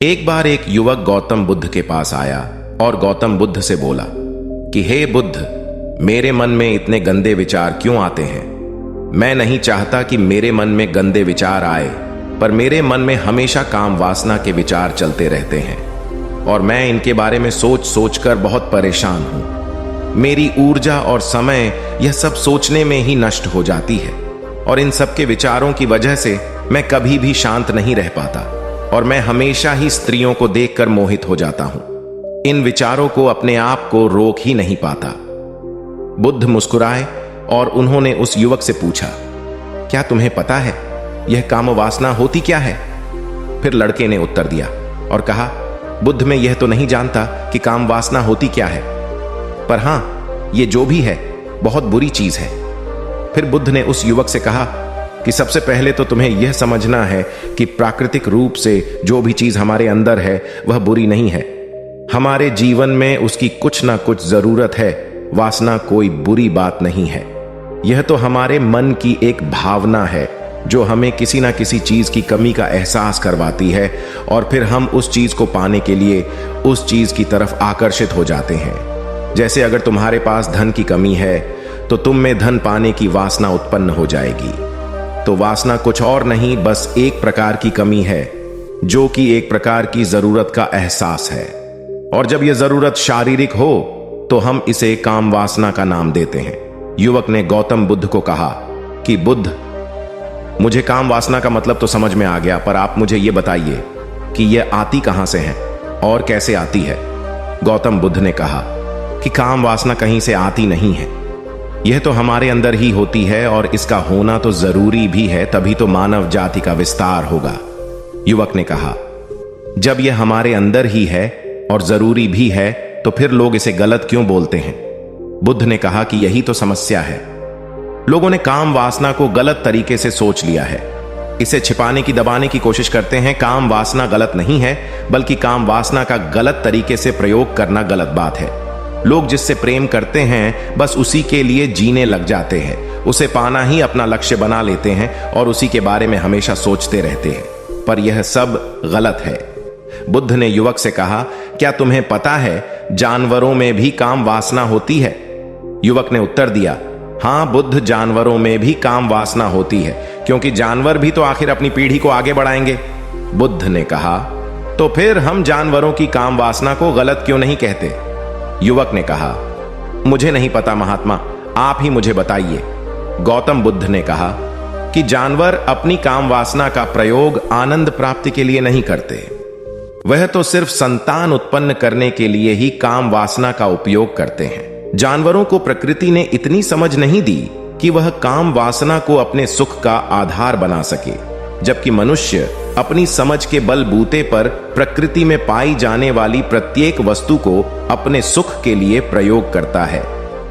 एक बार एक युवक गौतम बुद्ध के पास आया और गौतम बुद्ध से बोला कि हे बुद्ध, मेरे मन में इतने गंदे विचार क्यों आते हैं। मैं नहीं चाहता कि मेरे मन में गंदे विचार आए, पर मेरे मन में हमेशा काम वासना के विचार चलते रहते हैं और मैं इनके बारे में सोच सोच कर बहुत परेशान हूं। मेरी ऊर्जा और समय यह सब सोचने में ही नष्ट हो जाती है और इन सब के विचारों की वजह से मैं कभी भी शांत नहीं रह पाता और मैं हमेशा ही स्त्रियों को देखकर मोहित हो जाता हूं। इन विचारों को अपने आप को रोक ही नहीं पाता। बुद्ध मुस्कुराए और उन्होंने उस युवक से पूछा, क्या तुम्हें पता है यह काम वासना होती क्या है? फिर लड़के ने उत्तर दिया और कहा, बुद्ध, मैं यह तो नहीं जानता कि काम वासना होती क्या है, पर हां, यह जो भी है बहुत बुरी चीज है। फिर बुद्ध ने उस युवक से कहा कि सबसे पहले तो तुम्हें यह समझना है कि प्राकृतिक रूप से जो भी चीज हमारे अंदर है वह बुरी नहीं है। हमारे जीवन में उसकी कुछ ना कुछ जरूरत है। वासना कोई बुरी बात नहीं है। यह तो हमारे मन की एक भावना है जो हमें किसी ना किसी चीज की कमी का एहसास करवाती है और फिर हम उस चीज को पाने के लिए उस चीज की तरफ आकर्षित हो जाते हैं। जैसे अगर तुम्हारे पास धन की कमी है तो तुम में धन पाने की वासना उत्पन्न हो जाएगी। तो वासना कुछ और नहीं, बस एक प्रकार की कमी है जो कि एक प्रकार की जरूरत का एहसास है। और जब यह जरूरत शारीरिक हो तो हम इसे काम वासना का नाम देते हैं। युवक ने गौतम बुद्ध को कहा कि बुद्ध, मुझे काम वासना का मतलब तो समझ में आ गया, पर आप मुझे यह बताइए कि यह आती कहां से है और कैसे आती है। गौतम बुद्ध ने कहा कि काम वासना कहीं से आती नहीं है, यह तो हमारे अंदर ही होती है और इसका होना तो जरूरी भी है, तभी तो मानव जाति का विस्तार होगा। युवक ने कहा, जब यह हमारे अंदर ही है और जरूरी भी है तो फिर लोग इसे गलत क्यों बोलते हैं? बुद्ध ने कहा कि यही तो समस्या है। लोगों ने काम वासना को गलत तरीके से सोच लिया है। इसे छिपाने की, दबाने की कोशिश करते हैं। काम वासना गलत नहीं है, बल्कि काम वासना का गलत तरीके से प्रयोग करना गलत बात है। लोग जिससे प्रेम करते हैं बस उसी के लिए जीने लग जाते हैं, उसे पाना ही अपना लक्ष्य बना लेते हैं और उसी के बारे में हमेशा सोचते रहते हैं, पर यह सब गलत है। बुद्ध ने युवक से कहा, क्या तुम्हें पता है जानवरों में भी काम वासना होती है? युवक ने उत्तर दिया, हां बुद्ध, जानवरों में भी काम वासना होती है, क्योंकि जानवर भी तो आखिर अपनी पीढ़ी को आगे बढ़ाएंगे। बुद्ध ने कहा, तो फिर हम जानवरों की काम वासना को गलत क्यों नहीं कहते? युवक ने कहा, मुझे नहीं पता महात्मा, आप ही मुझे बताइए। गौतम बुद्ध ने कहा कि जानवर अपनी काम वासना का प्रयोग आनंद प्राप्ति के लिए नहीं करते, वह तो सिर्फ संतान उत्पन्न करने के लिए ही काम वासना का उपयोग करते हैं। जानवरों को प्रकृति ने इतनी समझ नहीं दी कि वह काम वासना को अपने सुख का आधार बना सके, जबकि मनुष्य अपनी समझ के बलबूते पर प्रकृति में पाई जाने वाली प्रत्येक वस्तु को अपने सुख के लिए प्रयोग करता है।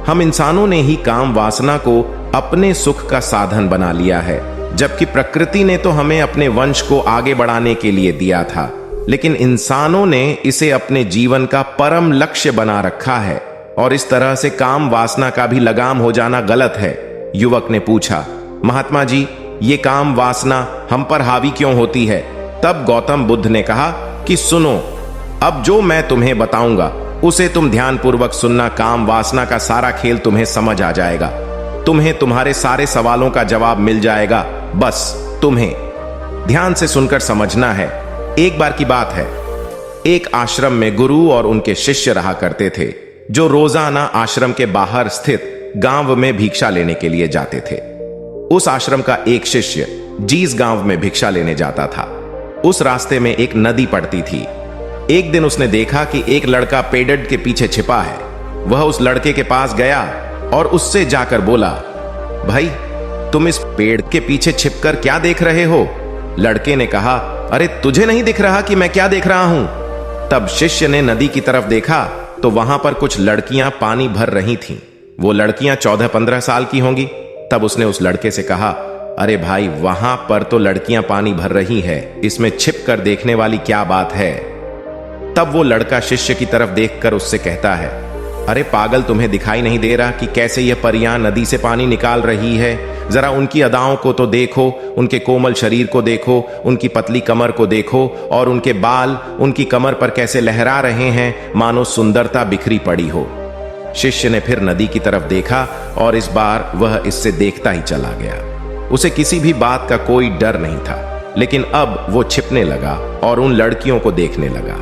हम इंसानों ने ही काम वासना को अपने सुख का साधन बना लिया है, जबकि प्रकृति ने तो हमें अपने वंश को आगे बढ़ाने के लिए दिया था, लेकिन इंसानों ने इसे अपने जीवन का परम लक्ष्य बना रखा है और इस तरह से काम वासना का भी लगाम हो जाना गलत है। युवक ने पूछा, महात्मा जी, ये काम वासना हम पर हावी क्यों होती है? तब गौतम बुद्ध ने कहा कि सुनो, अब जो मैं तुम्हें बताऊंगा उसे तुम ध्यानपूर्वक सुनना। काम वासना का सारा खेल तुम्हें समझ आ जाएगा, तुम्हें तुम्हारे सारे सवालों का जवाब मिल जाएगा। बस तुम्हें ध्यान से सुनकर समझना है। एक बार की बात है, एक आश्रम में गुरु और उनके शिष्य रहा करते थे, जो रोजाना आश्रम के बाहर स्थित गांव में भिक्षा लेने के लिए जाते थे। उस आश्रम का एक शिष्य जिस गांव में भिक्षा लेने जाता था, उस रास्ते में एक नदी पड़ती थी। एक दिन उसने देखा कि एक लड़का पेड़ के पीछे छिपा है। वह उस लड़के के पास गया और उससे जाकर बोला, भाई, तुम इस पेड़ के पीछे छिपकर क्या देख रहे हो? लड़के ने कहा, अरे तुझे नहीं दिख रहा कि मैं क्या देख रहा हूं? तब शिष्य ने नदी की तरफ देखा तो वहां पर कुछ लड़कियां पानी भर रही थीं। वो लड़कियां 14-15 साल की होंगी। तब उसने उस लड़के से कहा, अरे भाई, वहां पर तो लड़कियां पानी भर रही है, इसमें छिप कर देखने वाली क्या बात है? तब वो लड़का शिष्य की तरफ देखकर उससे कहता है, अरे पागल, तुम्हें दिखाई नहीं दे रहा कि कैसे यह परियां नदी से पानी निकाल रही है? जरा उनकी अदाओं को तो देखो, उनके कोमल शरीर को देखो, उनकी पतली कमर को देखो, और उनके बाल उनकी कमर पर कैसे लहरा रहे हैं, मानो सुंदरता बिखरी पड़ी हो। शिष्य ने फिर नदी की तरफ देखा और इस बार वह इससे देखता ही चला गया। उसे किसी भी बात का कोई डर नहीं था, लेकिन अब वो छिपने लगा और उन लड़कियों को देखने लगा।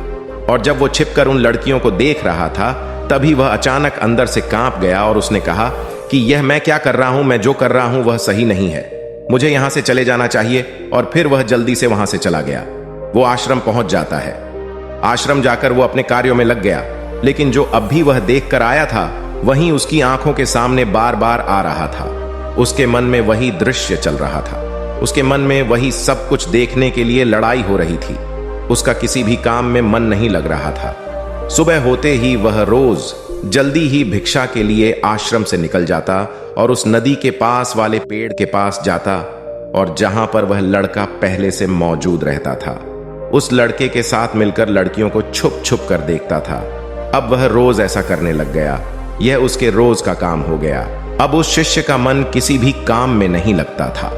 और जब वो छिपकर उन लड़कियों को देख रहा था, तभी वह अचानक अंदर से कांप गया और उसने कहा कि यह मैं क्या कर रहा हूं, मैं जो कर रहा हूं वह सही नहीं है, मुझे यहां से चले जाना चाहिए। और फिर वह जल्दी से वहां से चला गया। वो आश्रम पहुंच जाता है। आश्रम जाकर वो अपने कार्यों में लग गया, लेकिन जो अब भी वह देख कर आया था वहीं उसकी आंखों के सामने बार बार आ रहा था। उसके मन में वही दृश्य चल रहा था। उसके मन में वही सब कुछ देखने के लिए लड़ाई हो रही थी। उसका किसी भी काम में मन नहीं लग रहा था। सुबह होते ही वह रोज जल्दी ही भिक्षा के लिए आश्रम से निकल जाता और उस नदी के पास वाले पेड़ के पास जाता, और जहां पर वह लड़का पहले से मौजूद रहता था, उस लड़के के साथ मिलकर लड़कियों को छुप छुप कर देखता था। अब वह रोज ऐसा करने लग गया। यह उसके रोज का काम हो गया। अब उस शिष्य का मन किसी भी काम में नहीं लगता था।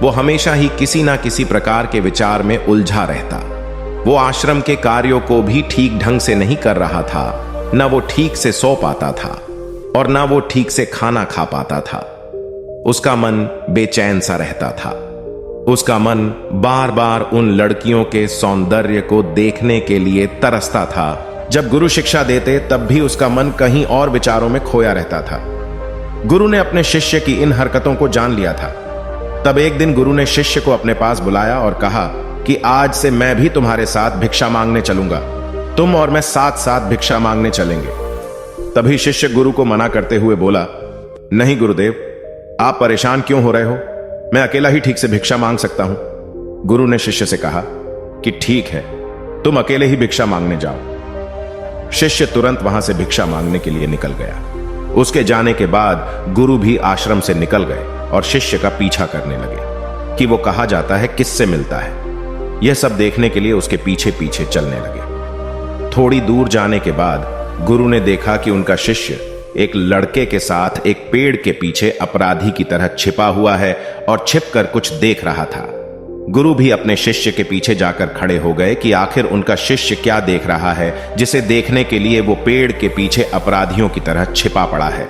वो हमेशा ही किसी ना किसी प्रकार के विचार में उलझा रहता। वो आश्रम के कार्यों को भी ठीक ढंग से नहीं कर रहा था। न वो ठीक से सो पाता था और न वो ठीक से खाना खा पाता था। उसका मन बेचैन सा रहता था। उसका मन बार बार उन लड़कियों के सौंदर्य को देखने के लिए तरसता था। जब गुरु शिक्षा देते तब भी उसका मन कहीं और विचारों में खोया रहता था। गुरु ने अपने शिष्य की इन हरकतों को जान लिया था। तब एक दिन गुरु ने शिष्य को अपने पास बुलाया और कहा कि आज से मैं भी तुम्हारे साथ भिक्षा मांगने चलूंगा। तुम और मैं साथ साथ भिक्षा मांगने चलेंगे। तभी शिष्य गुरु को मना करते हुए बोला, नहीं गुरुदेव, आप परेशान क्यों हो रहे हो? मैं अकेला ही ठीक से भिक्षा मांग सकता हूं। गुरु ने शिष्य से कहा कि ठीक है, तुम अकेले ही भिक्षा मांगने जाओ। शिष्य तुरंत वहां से भिक्षा मांगने के लिए निकल गया। उसके जाने के बाद गुरु भी आश्रम से निकल गए और शिष्य का पीछा करने लगे कि वो कहा जाता है, किससे मिलता है। यह सब देखने के लिए उसके पीछे पीछे चलने लगे। थोड़ी दूर जाने के बाद गुरु ने देखा कि उनका शिष्य एक लड़के के साथ एक पेड़ के पीछे अपराधी की तरह छिपा हुआ है और छिपकर कुछ देख रहा था। गुरु भी अपने शिष्य के पीछे जाकर खड़े हो गए कि आखिर उनका शिष्य क्या देख रहा है, जिसे देखने के लिए वो पेड़ के पीछे अपराधियों की तरह छिपा पड़ा है।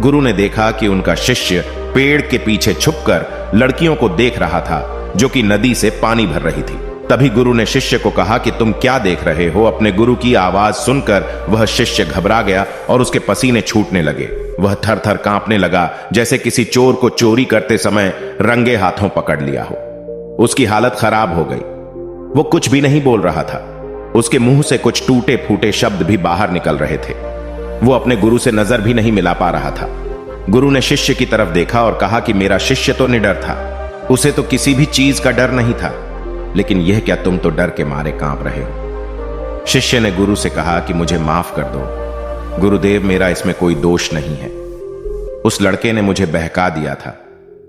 गुरु ने देखा कि उनका शिष्य पेड़ के पीछे छुपकर लड़कियों को देख रहा था जो कि नदी से पानी भर रही थी। तभी गुरु ने शिष्य को कहा कि तुम क्या देख रहे हो? अपने गुरु की आवाज सुनकर वह शिष्य घबरा गया और उसके पसीने छूटने लगे। वह थर थर कांपने लगा, जैसे किसी चोर को चोरी करते समय रंगे हाथों पकड़ लिया हो। उसकी हालत खराब हो गई। वो कुछ भी नहीं बोल रहा था। उसके मुंह से कुछ टूटे फूटे शब्द भी बाहर निकल रहे थे। वो अपने गुरु से नजर भी नहीं मिला पा रहा था। गुरु ने शिष्य की तरफ देखा और कहा कि मेरा शिष्य तो निडर था, उसे तो किसी भी चीज का डर नहीं था, लेकिन यह क्या तुम तो डर के मारे कांप रहे हो? शिष्य ने गुरु से कहा कि मुझे माफ कर दो गुरुदेव, मेरा इसमें कोई दोष नहीं है। उस लड़के ने मुझे बहका दिया था,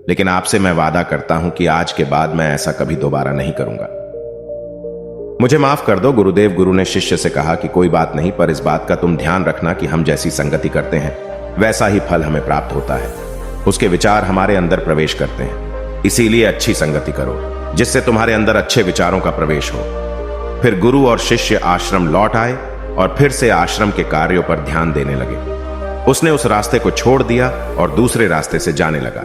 लेकिन आपसे मैं वादा करता हूं कि आज के बाद मैं ऐसा कभी दोबारा नहीं करूंगा। मुझे माफ कर दो गुरुदेव। गुरु ने शिष्य से कहा कि कोई बात नहीं, पर इस बात का तुम ध्यान रखना कि हम जैसी संगति करते हैं वैसा ही फल हमें प्राप्त होता है। उसके विचार हमारे अंदर प्रवेश करते हैं, इसीलिए अच्छी संगति करो जिससे तुम्हारे अंदर अच्छे विचारों का प्रवेश हो। फिर गुरु और शिष्य आश्रम लौट आए और फिर से आश्रम के कार्यों पर ध्यान देने लगे। उसने उस रास्ते को छोड़ दिया और दूसरे रास्ते से जाने लगा।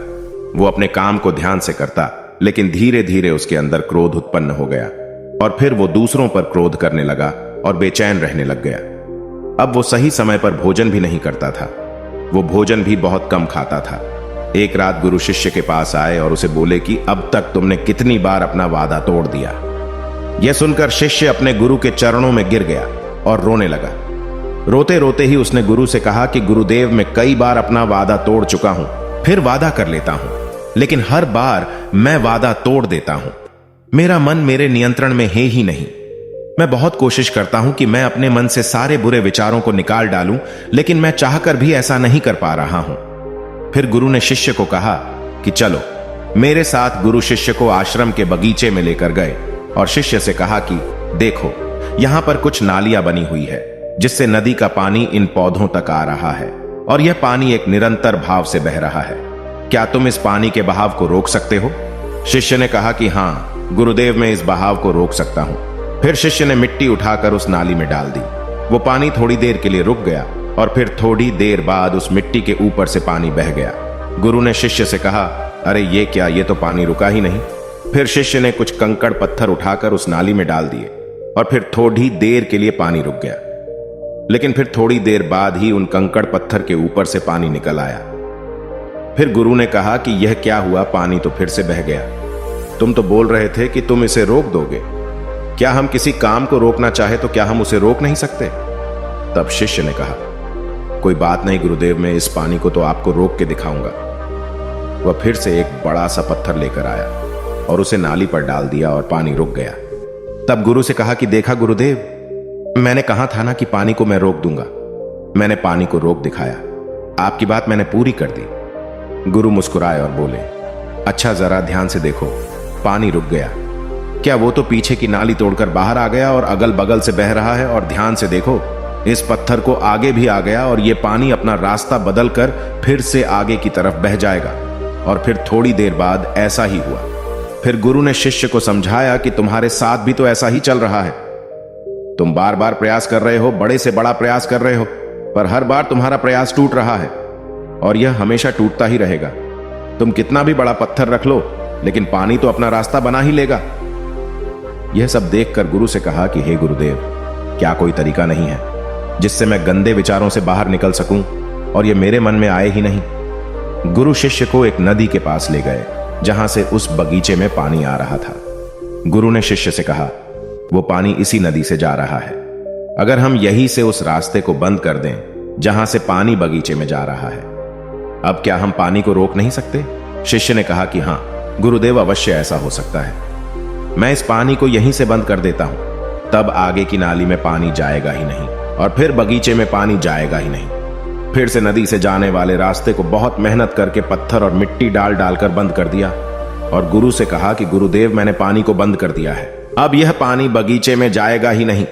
वो अपने काम को ध्यान से करता, लेकिन धीरे धीरे उसके अंदर क्रोध उत्पन्न हो गया और फिर वो दूसरों पर क्रोध करने लगा और बेचैन रहने लग गया। अब वो सही समय पर भोजन भी नहीं करता था। वो भोजन भी बहुत कम खाता था। एक रात गुरु शिष्य के पास आए और उसे बोले कि अब तक तुमने कितनी बार अपना वादा तोड़ दिया। यह सुनकर शिष्य अपने गुरु के चरणों में गिर गया और रोने लगा। रोते रोते ही उसने गुरु से कहा कि गुरुदेव, मैं कई बार अपना वादा तोड़ चुका हूं, फिर वादा कर लेता हूं, लेकिन हर बार मैं वादा तोड़ देता हूं। मेरा मन मेरे नियंत्रण में है ही नहीं। मैं बहुत कोशिश करता हूं कि मैं अपने मन से सारे बुरे विचारों को निकाल डालूं, लेकिन मैं चाहकर भी ऐसा नहीं कर पा रहा हूं। फिर गुरु ने शिष्य को कहा कि चलो मेरे साथ। गुरु शिष्य को आश्रम के बगीचे में लेकर गए और शिष्य से कहा कि देखो, यहां पर कुछ नालियां बनी हुई है जिससे नदी का पानी इन पौधों तक आ रहा है और यह पानी एक निरंतर भाव से बह रहा है। क्या तुम इस पानी के बहाव को रोक सकते हो? शिष्य ने कहा कि हां गुरुदेव, मैं इस बहाव को रोक सकता हूं। फिर शिष्य ने मिट्टी उठाकर उस नाली में डाल दी। वो पानी थोड़ी देर के लिए रुक गया और फिर थोड़ी देर बाद उस मिट्टी के ऊपर से पानी बह गया। गुरु ने शिष्य से कहा, अरे ये क्या, ये तो पानी रुका ही नहीं। फिर शिष्य ने कुछ कंकड़ पत्थर उठाकर उस नाली में डाल दिए और फिर थोड़ी देर के लिए पानी रुक गया। लेकिन फिर थोड़ी देर बाद ही उन कंकड़ पत्थर के ऊपर से पानी निकल आया। फिर गुरु ने कहा कि यह क्या हुआ, पानी तो फिर से बह गया। तुम तो बोल रहे थे कि तुम इसे रोक दोगे। क्या हम किसी काम को रोकना चाहे तो क्या हम उसे रोक नहीं सकते? तब शिष्य ने कहा, कोई बात नहीं गुरुदेव, मैं इस पानी को तो आपको रोक के दिखाऊंगा। वह फिर से एक बड़ा सा पत्थर लेकर आया और उसे नाली पर डाल दिया और पानी रुक गया। तब गुरु से कहा कि देखा गुरुदेव, मैंने कहा था ना कि पानी को मैं रोक दूंगा। मैंने पानी को रोक दिखाया। आपकी बात मैंने पूरी कर दी। गुरु मुस्कुराए और बोले, अच्छा जरा ध्यान से देखो, पानी रुक गया। क्या वो तो पीछे की नाली तोड़कर बाहर आ गया और अगल बगल से बह रहा है, और ध्यान से देखो इस पत्थर को आगे भी आ गया और ये पानी अपना रास्ता बदलकर फिर से आगे की तरफ बह जाएगा। और फिर थोड़ी देर बाद ऐसा ही हुआ। फिर गुरु ने शिष्य को समझाया कि तुम्हारे साथ भी तो ऐसा ही चल रहा है। तुम बार बार प्रयास कर रहे हो, बड़े से बड़ा प्रयास कर रहे हो, पर हर बार तुम्हारा प्रयास टूट रहा है और यह हमेशा टूटता ही रहेगा। तुम कितना भी बड़ा पत्थर रख लो, लेकिन पानी तो अपना रास्ता बना ही लेगा। यह सब देखकर गुरु से कहा कि हे गुरुदेव, क्या कोई तरीका नहीं है जिससे मैं गंदे विचारों से बाहर निकल सकूं और यह मेरे मन में आए ही नहीं? गुरु शिष्य को एक नदी के पास ले गए जहां से उस बगीचे में पानी आ रहा था। गुरु ने शिष्य से कहा, वो पानी इसी नदी से जा रहा है। अगर हम यहीं से उस रास्ते को बंद कर दें जहां से पानी बगीचे में जा रहा है, अब क्या हम पानी को रोक नहीं सकते? शिष्य ने कहा कि हां गुरुदेव, अवश्य ऐसा हो सकता है। मैं इस पानी को यहीं से बंद कर देता हूं, तब आगे की नाली में पानी जाएगा ही नहीं और फिर बगीचे में पानी जाएगा ही नहीं। फिर से नदी से जाने वाले रास्ते को बहुत मेहनत करके पत्थर और मिट्टी डाल डालकर बंद कर दिया और गुरु से कहा कि गुरुदेव, मैंने पानी को बंद कर दिया है, अब यह पानी बगीचे में जाएगा ही नहीं।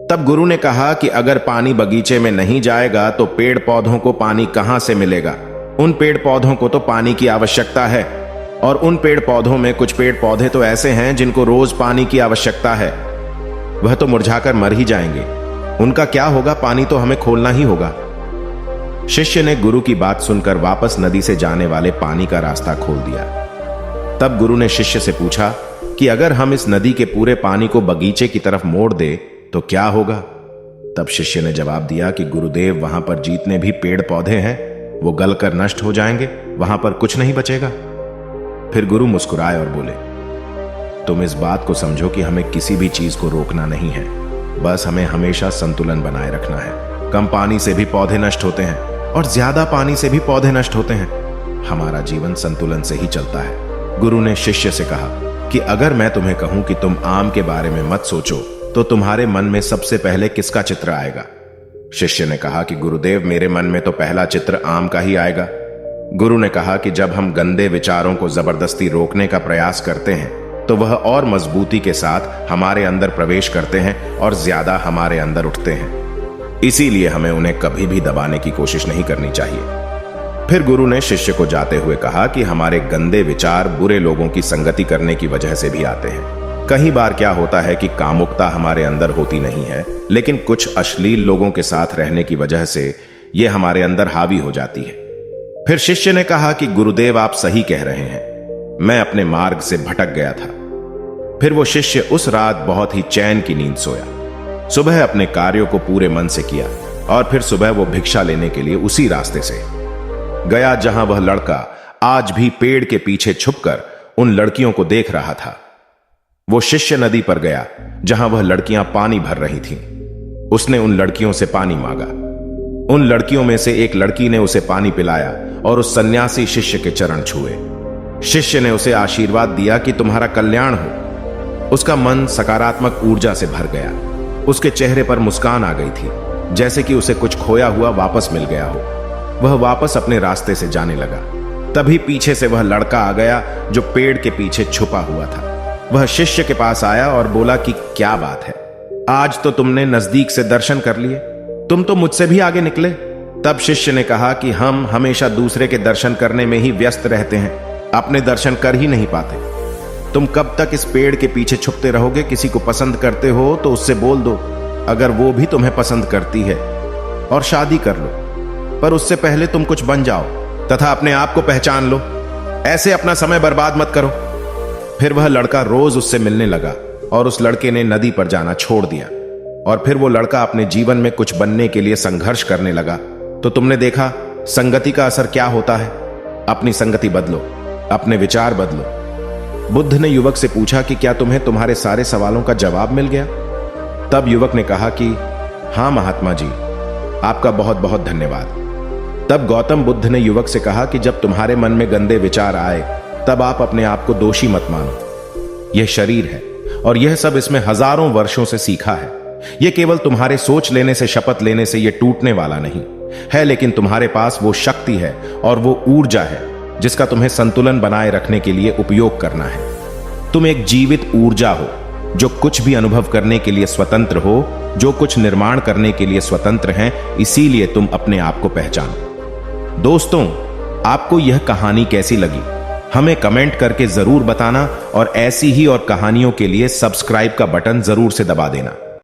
तब गुरु ने कहा कि अगर पानी बगीचे में नहीं जाएगा तो पेड़ पौधों को पानी कहां से मिलेगा? उन पेड़ पौधों को तो पानी की आवश्यकता है, और उन पेड़ पौधों में कुछ पेड़ पौधे तो ऐसे हैं जिनको रोज पानी की आवश्यकता है। वह तो मुरझाकर मर ही जाएंगे। उनका क्या होगा? पानी तो हमें खोलना ही होगा। शिष्य ने गुरु की बात सुनकर वापस नदी से जाने वाले पानी का रास्ता खोल दिया। तब गुरु ने शिष्य से पूछा कि अगर हम इस नदी के पूरे पानी को बगीचे की तरफ मोड़ दे तो क्या होगा? तब शिष्य ने जवाब दिया कि गुरुदेव, वहां पर जितने भी पेड़ पौधे हैं वो गलकर नष्ट हो जाएंगे, वहां पर कुछ नहीं बचेगा। फिर गुरु मुस्कुराए और बोले, तुम इस बात को समझो कि हमें किसी भी चीज को रोकना नहीं है, बस हमें हमेशा संतुलन बनाए रखना है। कम पानी से भी पौधे नष्ट होते हैं और ज्यादा पानी से भी पौधे नष्ट होते हैं। हमारा जीवन संतुलन से ही चलता है। गुरु ने शिष्य से कहा कि अगर मैं तुम्हें कहूं कि तुम आम के बारे में मत सोचो तो तुम्हारे मन में सबसे पहले किसका चित्र आएगा? शिष्य ने कहा कि गुरुदेव, मेरे मन में तो पहला चित्र आम का ही आएगा। गुरु ने कहा कि जब हम गंदे विचारों को जबरदस्ती रोकने का प्रयास करते हैं तो वह और मजबूती के साथ हमारे अंदर प्रवेश करते हैं और ज्यादा हमारे अंदर उठते हैं। इसीलिए हमें उन्हें कभी भी दबाने की कोशिश नहीं करनी चाहिए। फिर गुरु ने शिष्य को जाते हुए कहा कि हमारे गंदे विचार बुरे लोगों की संगति करने की वजह से भी आते हैं। कई बार क्या होता है कि कामुकता हमारे अंदर होती नहीं है, लेकिन कुछ अश्लील लोगों के साथ रहने की वजह से यह हमारे अंदर हावी हो जाती है। फिर शिष्य ने कहा कि गुरुदेव, आप सही कह रहे हैं, मैं अपने मार्ग से भटक गया था। फिर वो शिष्य उस रात बहुत ही चैन की नींद सोया। सुबह अपने कार्यों को पूरे मन से किया और फिर सुबह वो भिक्षा लेने के लिए उसी रास्ते से गया जहां वह लड़का आज भी पेड़ के पीछे छुपकर उन लड़कियों को देख रहा था। वो शिष्य नदी पर गया जहां वह लड़कियां पानी भर रही थीं। उसने उन लड़कियों से पानी मांगा। उन लड़कियों में से एक लड़की ने उसे पानी पिलाया और उस सन्यासी शिष्य के चरण छुए। शिष्य ने उसे आशीर्वाद दिया कि तुम्हारा कल्याण हो। उसका मन सकारात्मक ऊर्जा से भर गया। उसके चेहरे पर मुस्कान आ गई थी, जैसे कि उसे कुछ खोया हुआ वापस मिल गया हो। वह वापस अपने रास्ते से जाने लगा। तभी पीछे से वह लड़का आ गया जो पेड़ के पीछे छुपा हुआ था। वह शिष्य के पास आया और बोला कि क्या बात है, आज तो तुमने नजदीक से दर्शन कर लिए, तुम तो मुझसे भी आगे निकले। तब शिष्य ने कहा कि हम हमेशा दूसरे के दर्शन करने में ही व्यस्त रहते हैं, अपने दर्शन कर ही नहीं पाते। तुम कब तक इस पेड़ के पीछे छुपते रहोगे? किसी को पसंद करते हो तो उससे बोल दो, अगर वो भी तुम्हें पसंद करती है, और शादी कर लो। पर उससे पहले तुम कुछ बन जाओ तथा अपने आप को पहचान लो। ऐसे अपना समय बर्बाद मत करो। फिर वह लड़का रोज उससे मिलने लगा और उस लड़के ने नदी पर जाना छोड़ दिया। और फिर वो लड़का अपने जीवन में कुछ बनने के लिए संघर्ष करने लगा। तो तुमने देखा संगति का असर क्या होता है। अपनी संगति बदलो, अपने विचार बदलो। बुद्ध ने युवक से पूछा कि क्या तुम्हें तुम्हारे सारे सवालों का जवाब मिल गया? तब युवक ने कहा कि हां महात्मा जी, आपका बहुत बहुत धन्यवाद। तब गौतम बुद्ध ने युवक से कहा कि जब तुम्हारे मन में गंदे विचार आए तब आप अपने आप को दोषी मत मानो। यह शरीर है और यह सब इसमें हजारों वर्षों से सीखा है। यह केवल तुम्हारे सोच लेने से, शपथ लेने से यह टूटने वाला नहीं है, लेकिन तुम्हारे पास वो शक्ति है और वो ऊर्जा है जिसका तुम्हें संतुलन बनाए रखने के लिए उपयोग करना है। तुम एक जीवित ऊर्जा हो जो कुछ भी अनुभव करने के लिए स्वतंत्र हो, जो कुछ निर्माण करने के लिए स्वतंत्र हैं। इसीलिए तुम अपने आप को पहचानो। दोस्तों, आपको यह कहानी कैसी लगी हमें कमेंट करके जरूर बताना, और ऐसी ही और कहानियों के लिए सब्सक्राइब का बटन जरूर से दबा देना।